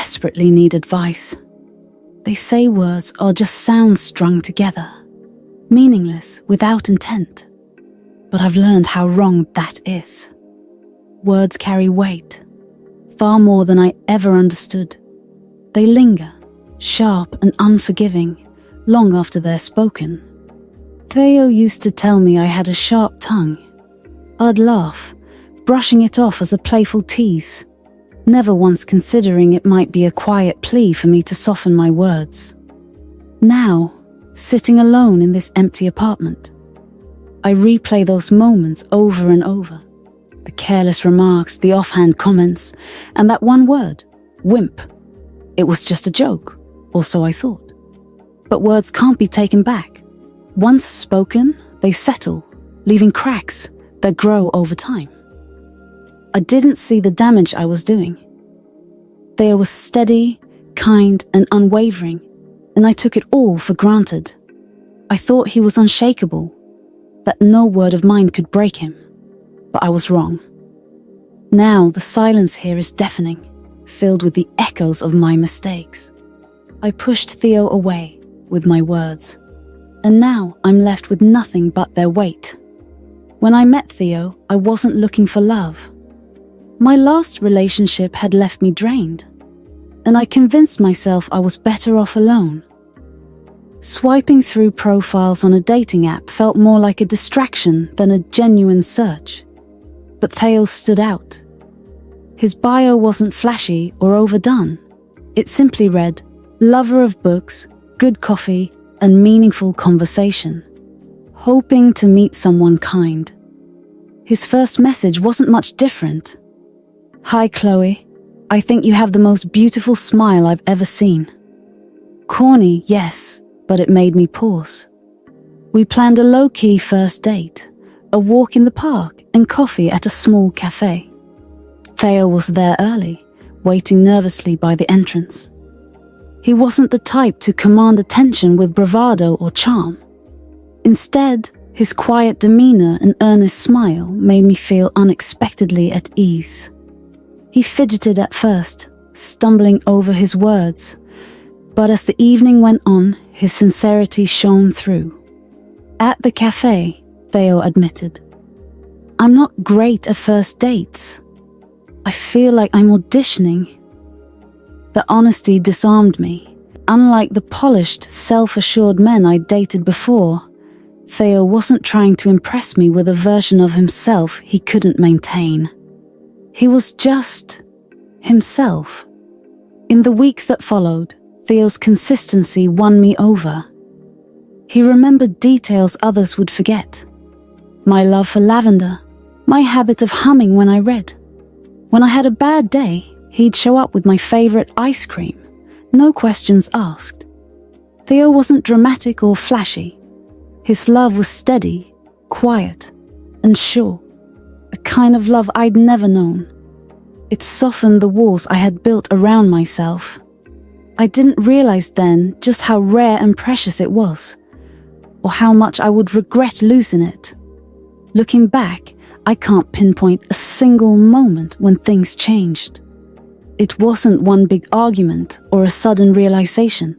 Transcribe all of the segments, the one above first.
desperately need advice. They say words are just sounds strung together, meaningless without intent. But I've learned how wrong that is. Words carry weight, far more than I ever understood. They linger, sharp and unforgiving, long after they're spoken. Theo used to tell me I had a sharp tongue. I'd laugh, brushing it off as a playful tease, never once considering it might be a quiet plea for me to soften my words. Now, sitting alone in this empty apartment, I replay those moments over and over. The careless remarks, the offhand comments, and that one word, wimp. It was just a joke, or so I thought. But words can't be taken back. Once spoken, they settle, leaving cracks that grow over time. I didn't see the damage I was doing. Theo was steady, kind, and unwavering, and I took it all for granted. I thought he was unshakable, that no word of mine could break him. But I was wrong. Now the silence here is deafening, filled with the echoes of my mistakes. I pushed Theo away with my words, and now I'm left with nothing but their weight. When I met Theo, I wasn't looking for love. My last relationship had left me drained, and I convinced myself I was better off alone. Swiping through profiles on a dating app felt more like a distraction than a genuine search. But Theo stood out. His bio wasn't flashy or overdone. It simply read, lover of books, good coffee, and meaningful conversation. Hoping to meet someone kind. His first message wasn't much different. Hi Chloe, I think you have the most beautiful smile I've ever seen. Corny, yes, but it made me pause. We planned a low-key first date, a walk in the park and coffee at a small cafe. Theo was there early, waiting nervously by the entrance. He wasn't the type to command attention with bravado or charm. Instead, his quiet demeanor and earnest smile made me feel unexpectedly at ease. He fidgeted at first, stumbling over his words, but as the evening went on, his sincerity shone through. At the cafe, Theo admitted, I'm not great at first dates. I feel like I'm auditioning. The honesty disarmed me. Unlike the polished, self-assured men I'd dated before, Theo wasn't trying to impress me with a version of himself he couldn't maintain. He was just himself. In the weeks that followed, Theo's consistency won me over. He remembered details others would forget. My love for lavender, my habit of humming when I read. When I had a bad day, he'd show up with my favorite ice cream, no questions asked. Theo wasn't dramatic or flashy. His love was steady, quiet, and sure. A kind of love I'd never known. It softened the walls I had built around myself. I didn't realize then just how rare and precious it was, or how much I would regret losing it. Looking back, I can't pinpoint a single moment when things changed. It wasn't one big argument or a sudden realization.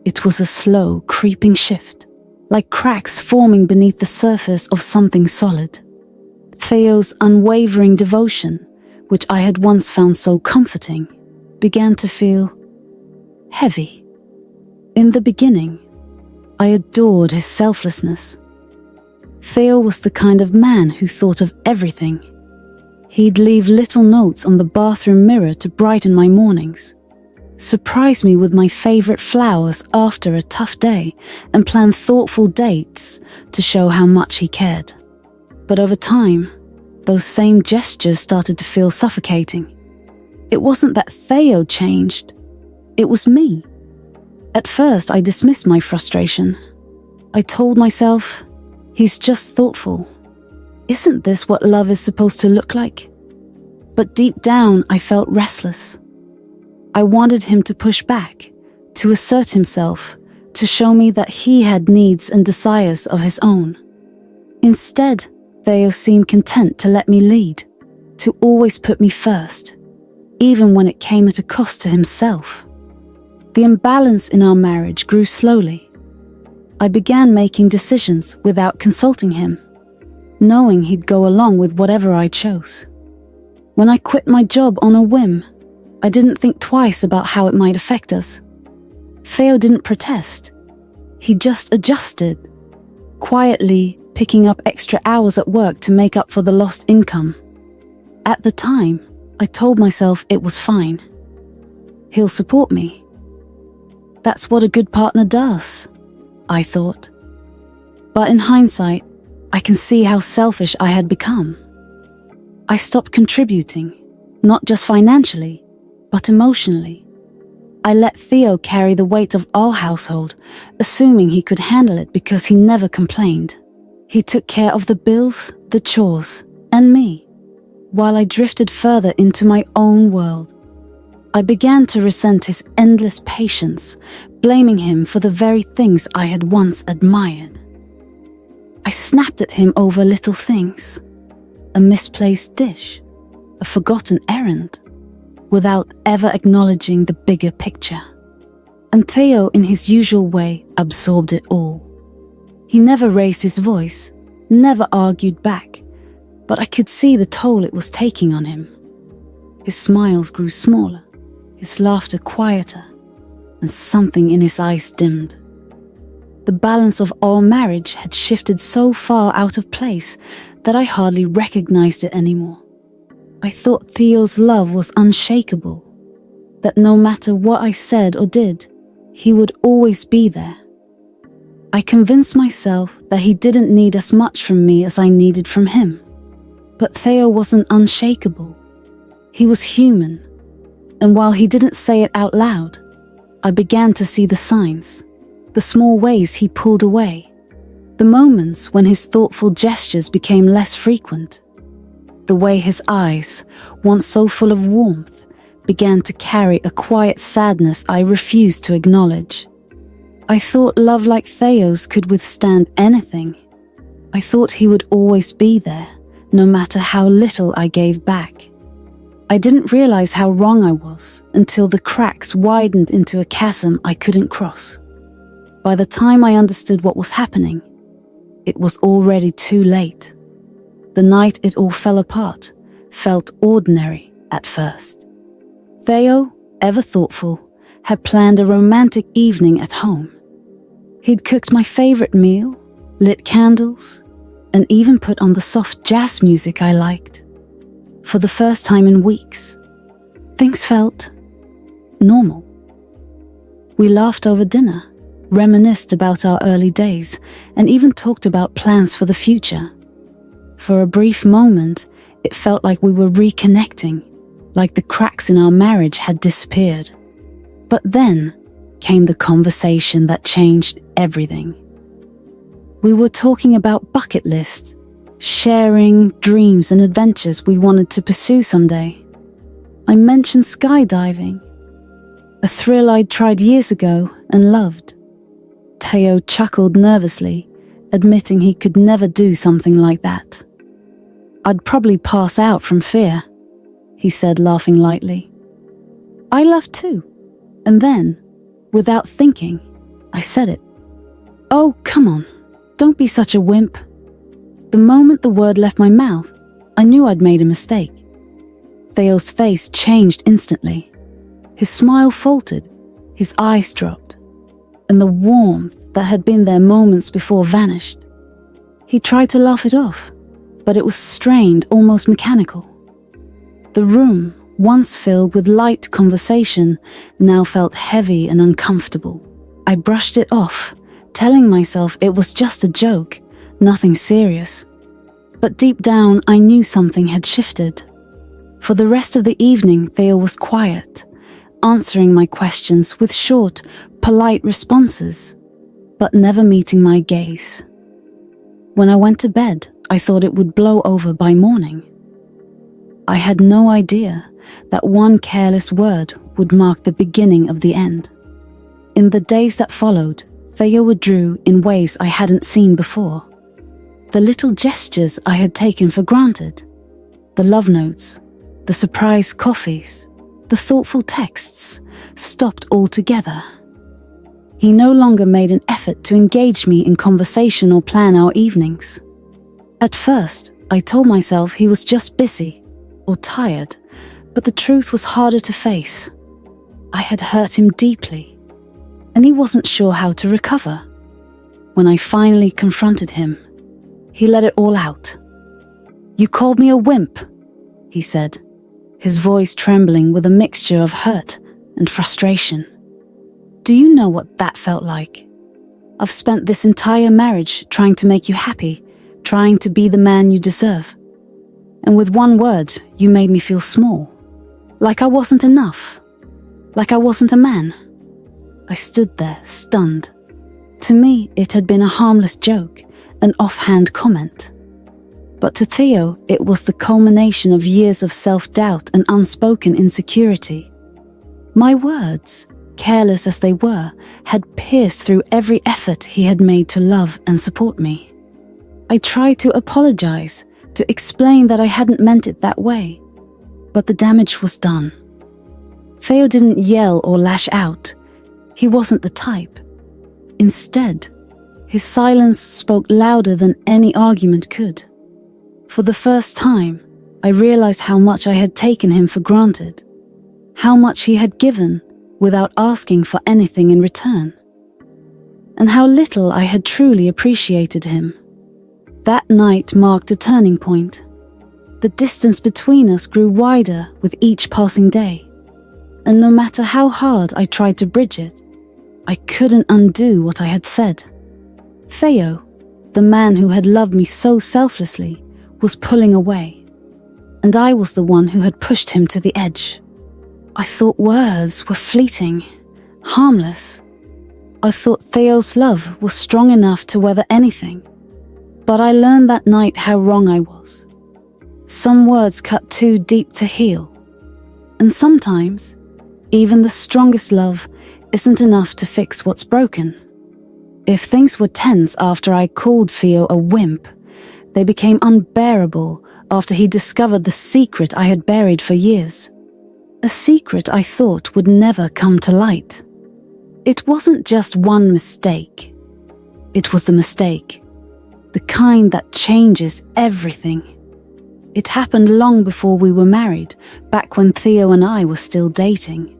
It was a slow, creeping shift, like cracks forming beneath the surface of something solid. Theo's unwavering devotion, which I had once found so comforting, began to feel heavy. In the beginning, I adored his selflessness. Theo was the kind of man who thought of everything. He'd leave little notes on the bathroom mirror to brighten my mornings, surprise me with my favorite flowers after a tough day, and plan thoughtful dates to show how much he cared. But over time, those same gestures started to feel suffocating. It wasn't that Theo changed, it was me. At first, I dismissed my frustration. I told myself, he's just thoughtful. Isn't this what love is supposed to look like? But deep down, I felt restless. I wanted him to push back, to assert himself, to show me that he had needs and desires of his own. Instead, Theo seemed content to let me lead, to always put me first, even when it came at a cost to himself. The imbalance in our marriage grew slowly. I began making decisions without consulting him, knowing he'd go along with whatever I chose. When I quit my job on a whim, I didn't think twice about how it might affect us. Theo didn't protest. He just adjusted, quietly picking up extra hours at work to make up for the lost income. At the time, I told myself it was fine. He'll support me. That's what a good partner does, I thought. But in hindsight, I can see how selfish I had become. I stopped contributing, not just financially, but emotionally. I let Theo carry the weight of our household, assuming he could handle it because he never complained. He took care of the bills, the chores, and me, while I drifted further into my own world. I began to resent his endless patience, blaming him for the very things I had once admired. I snapped at him over little things, a misplaced dish, a forgotten errand, without ever acknowledging the bigger picture. And Theo, in his usual way, absorbed it all. He never raised his voice, never argued back, but I could see the toll it was taking on him. His smiles grew smaller, his laughter quieter, and something in his eyes dimmed. The balance of our marriage had shifted so far out of place that I hardly recognized it anymore. I thought Theo's love was unshakable, that no matter what I said or did, he would always be there. I convinced myself that he didn't need as much from me as I needed from him. But Theo wasn't unshakable. He was human, and while he didn't say it out loud, I began to see the signs, the small ways he pulled away, the moments when his thoughtful gestures became less frequent, the way his eyes, once so full of warmth, began to carry a quiet sadness I refused to acknowledge. I thought love like Theo's could withstand anything. I thought he would always be there, no matter how little I gave back. I didn't realize how wrong I was until the cracks widened into a chasm I couldn't cross. By the time I understood what was happening, it was already too late. The night it all fell apart felt ordinary at first. Theo, ever thoughtful, had planned a romantic evening at home. He'd cooked my favorite meal, lit candles, and even put on the soft jazz music I liked. For the first time in weeks, things felt normal. We laughed over dinner, reminisced about our early days, and even talked about plans for the future. For a brief moment, it felt like we were reconnecting, like the cracks in our marriage had disappeared. But then came the conversation that changed everything. We were talking about bucket lists, sharing dreams and adventures we wanted to pursue someday. I mentioned skydiving, a thrill I'd tried years ago and loved. Theo chuckled nervously, admitting he could never do something like that. I'd probably pass out from fear, he said, laughing lightly. I laughed too, and then, without thinking, I said it. Oh, come on, don't be such a wimp. The moment the word left my mouth, I knew I'd made a mistake. Theo's face changed instantly. His smile faltered, his eyes dropped, and the warmth that had been there moments before vanished. He tried to laugh it off, but it was strained, almost mechanical. The room, once filled with light conversation, now felt heavy and uncomfortable. I brushed it off, telling myself it was just a joke, nothing serious. But deep down, I knew something had shifted. For the rest of the evening, Theo was quiet, answering my questions with short, polite responses, but never meeting my gaze. When I went to bed, I thought it would blow over by morning. I had no idea that one careless word would mark the beginning of the end. In the days that followed, Theo withdrew in ways I hadn't seen before. The little gestures I had taken for granted, the love notes, the surprise coffees, The thoughtful texts stopped altogether. He no longer made an effort to engage me in conversation or plan our evenings. At first, I told myself he was just busy or tired, but the truth was harder to face. I had hurt him deeply, and he wasn't sure how to recover. When I finally confronted him, he let it all out. "You called me a wimp," he said, his voice trembling with a mixture of hurt and frustration. "Do you know what that felt like? I've spent this entire marriage trying to make you happy, trying to be the man you deserve. And with one word, you made me feel small. Like I wasn't enough. Like I wasn't a man." I stood there, stunned. To me, it had been a harmless joke, an offhand comment. But to Theo, it was the culmination of years of self-doubt and unspoken insecurity. My words, careless as they were, had pierced through every effort he had made to love and support me. I tried to apologize, to explain that I hadn't meant it that way, but the damage was done. Theo didn't yell or lash out. He wasn't the type. Instead, his silence spoke louder than any argument could. For the first time, I realized how much I had taken him for granted, how much he had given without asking for anything in return, and how little I had truly appreciated him. That night marked a turning point. The distance between us grew wider with each passing day, and no matter how hard I tried to bridge it, I couldn't undo what I had said. Theo, the man who had loved me so selflessly, was pulling away, and I was the one who had pushed him to the edge. I thought words were fleeting, harmless. I thought Theo's love was strong enough to weather anything. But I learned that night how wrong I was. Some words cut too deep to heal. And sometimes, even the strongest love isn't enough to fix what's broken. If things were tense after I called Theo a wimp, they became unbearable after he discovered the secret I had buried for years. A secret I thought would never come to light. It wasn't just one mistake. It was the mistake. The kind that changes everything. It happened long before we were married, back when Theo and I were still dating.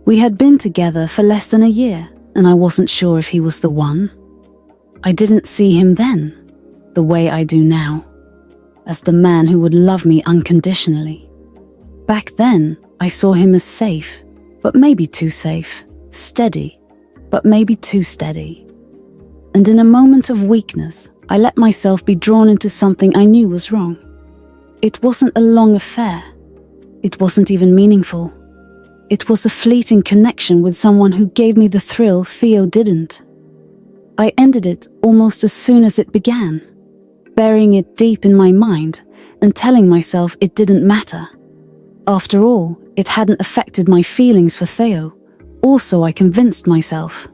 We had been together for less than a year, and I wasn't sure if he was the one. I didn't see him then, the way I do now, as the man who would love me unconditionally. Back then, I saw him as safe, but maybe too safe, steady, but maybe too steady. And in a moment of weakness, I let myself be drawn into something I knew was wrong. It wasn't a long affair. It wasn't even meaningful. It was a fleeting connection with someone who gave me the thrill Theo didn't. I ended it almost as soon as it began, burying it deep in my mind and telling myself it didn't matter. After all, it hadn't affected my feelings for Theo, or so I convinced myself.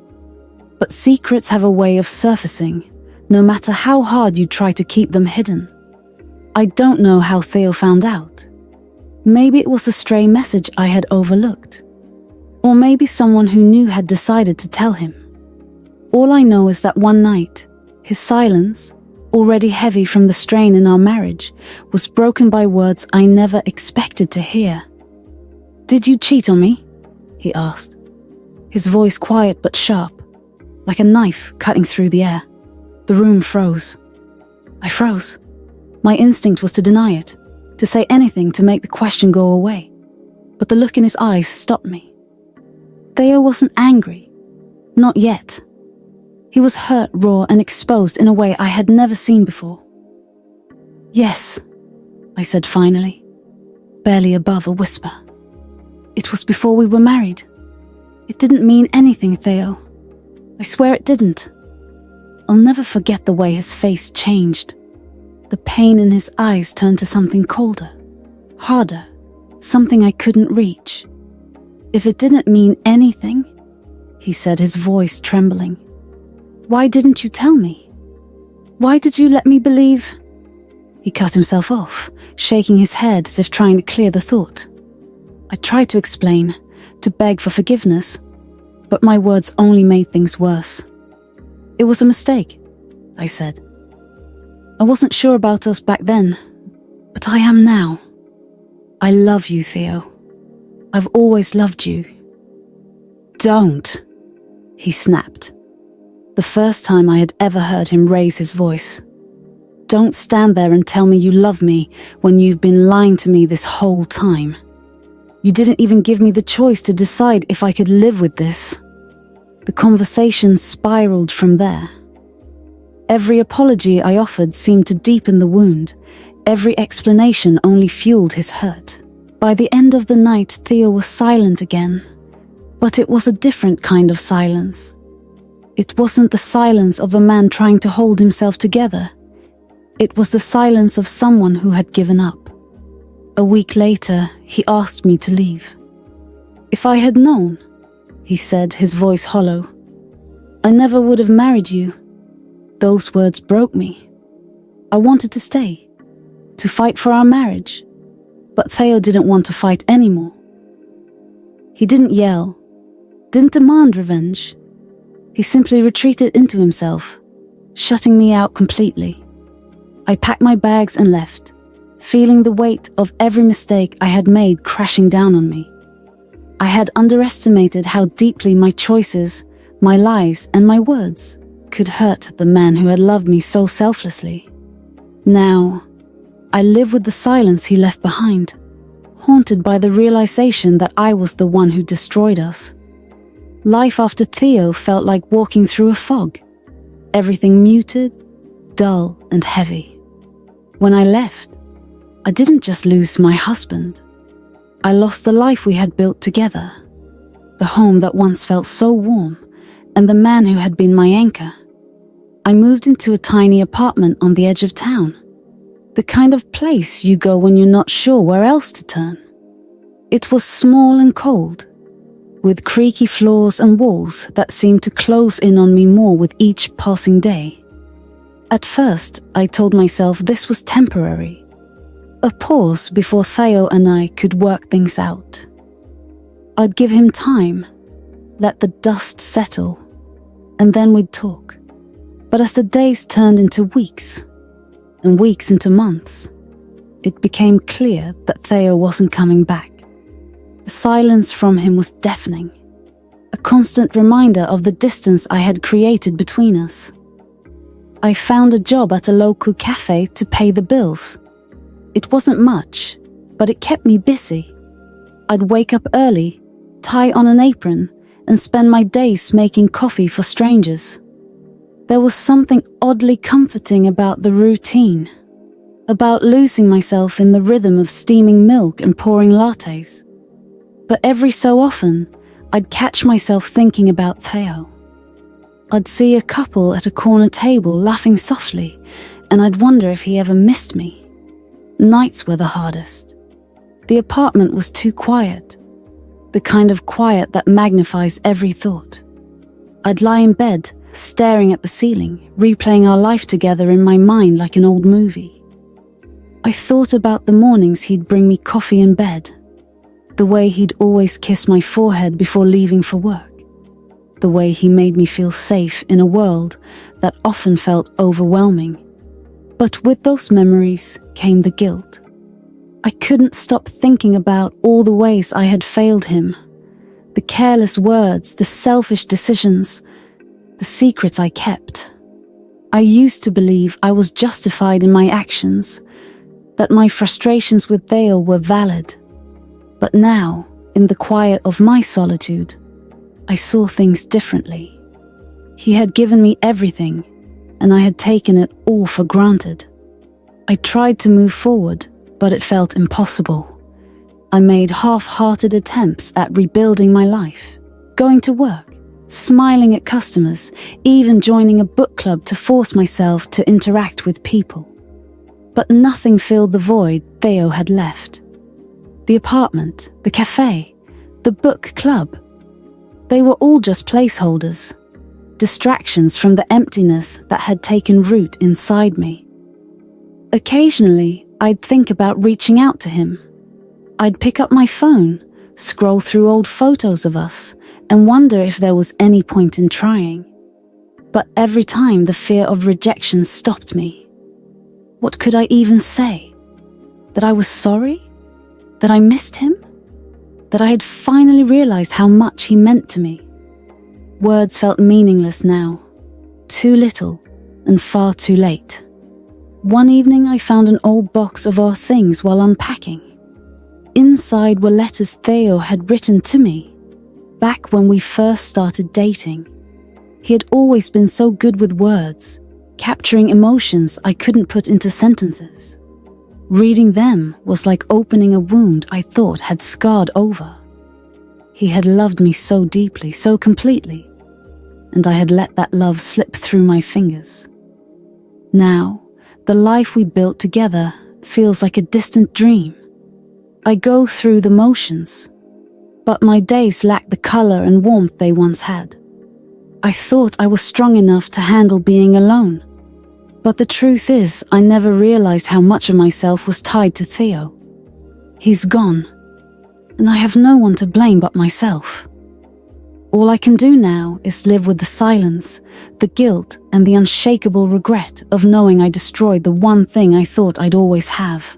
But secrets have a way of surfacing, no matter how hard you try to keep them hidden. I don't know how Theo found out. Maybe it was a stray message I had overlooked. Or maybe someone who knew had decided to tell him. All I know is that one night, his silence, already heavy from the strain in our marriage, was broken by words I never expected to hear. "Did you cheat on me?" he asked, his voice quiet but sharp, like a knife cutting through the air. The room froze. I froze. My instinct was to deny it, to say anything to make the question go away. But the look in his eyes stopped me. Theo wasn't angry. Not yet. He was hurt, raw, and exposed in a way I had never seen before. "Yes," I said finally, barely above a whisper. "It was before we were married. It didn't mean anything, Theo. I swear it didn't." I'll never forget the way his face changed. The pain in his eyes turned to something colder, harder, something I couldn't reach. "If it didn't mean anything," he said, his voice trembling, "why didn't you tell me? Why did you let me believe—" He cut himself off, shaking his head as if trying to clear the thought. I tried to explain, to beg for forgiveness, but my words only made things worse. It was a mistake, I said. I wasn't sure about us back then, but I am now. I love you, Theo. I've always loved you. Don't, he snapped. The first time I had ever heard him raise his voice. Don't stand there and tell me you love me when you've been lying to me this whole time. You didn't even give me the choice to decide if I could live with this. The conversation spiraled from there. Every apology I offered seemed to deepen the wound. Every explanation only fueled his hurt. By the end of the night, Theo was silent again. But it was a different kind of silence. It wasn't the silence of a man trying to hold himself together. It was the silence of someone who had given up. A week later, he asked me to leave. If I had known, he said, his voice hollow, I never would have married you. Those words broke me. I wanted to stay, to fight for our marriage. But Theo didn't want to fight anymore. He didn't yell, didn't demand revenge. He simply retreated into himself, shutting me out completely. I packed my bags and left, feeling the weight of every mistake I had made crashing down on me. I had underestimated how deeply my choices, my lies, and my words could hurt the man who had loved me so selflessly. Now, I live with the silence he left behind, haunted by the realization that I was the one who destroyed us. Life after Theo felt like walking through a fog, everything muted, dull, and heavy. When I left, I didn't just lose my husband. I lost the life we had built together, the home that once felt so warm, and the man who had been my anchor. I moved into a tiny apartment on the edge of town, the kind of place you go when you're not sure where else to turn. It was small and cold, with creaky floors and walls that seemed to close in on me more with each passing day. At first, I told myself this was temporary, a pause before Theo and I could work things out. I'd give him time, let the dust settle, and then we'd talk. But as the days turned into weeks, and weeks into months, it became clear that Theo wasn't coming back. The silence from him was deafening, a constant reminder of the distance I had created between us. I found a job at a local cafe to pay the bills. It wasn't much, but it kept me busy. I'd wake up early, tie on an apron, and spend my days making coffee for strangers. There was something oddly comforting about the routine, about losing myself in the rhythm of steaming milk and pouring lattes. But every so often, I'd catch myself thinking about Theo. I'd see a couple at a corner table laughing softly, and I'd wonder if he ever missed me. Nights were the hardest. The apartment was too quiet, the kind of quiet that magnifies every thought. I'd lie in bed, staring at the ceiling, replaying our life together in my mind like an old movie. I thought about the mornings he'd bring me coffee in bed, the way he'd always kiss my forehead before leaving for work, the way he made me feel safe in a world that often felt overwhelming. But with those memories came the guilt. I couldn't stop thinking about all the ways I had failed him, the careless words, the selfish decisions, the secrets I kept. I used to believe I was justified in my actions, that my frustrations with Theo were valid. But now, in the quiet of my solitude, I saw things differently. He had given me everything, and I had taken it all for granted. I tried to move forward, but it felt impossible. I made half-hearted attempts at rebuilding my life, going to work, smiling at customers, even joining a book club to force myself to interact with people. But nothing filled the void Theo had left. The apartment, the cafe, the book club, they were all just placeholders, distractions from the emptiness that had taken root inside me. Occasionally, I'd think about reaching out to him. I'd pick up my phone, scroll through old photos of us, and wonder if there was any point in trying. But every time the fear of rejection stopped me. What could I even say? That I was sorry? That I missed him? That I had finally realized how much he meant to me? Words felt meaningless now. Too little and far too late. One evening I found an old box of our things while unpacking. Inside were letters Theo had written to me, back when we first started dating. He had always been so good with words, capturing emotions I couldn't put into sentences. Reading them was like opening a wound I thought had scarred over. He had loved me so deeply, so completely, and I had let that love slip through my fingers. Now, the life we built together feels like a distant dream. I go through the motions, but my days lack the color and warmth they once had. I thought I was strong enough to handle being alone, but the truth is I never realized how much of myself was tied to Theo. He's gone, and I have no one to blame but myself. All I can do now is live with the silence, the guilt, and the unshakable regret of knowing I destroyed the one thing I thought I'd always have.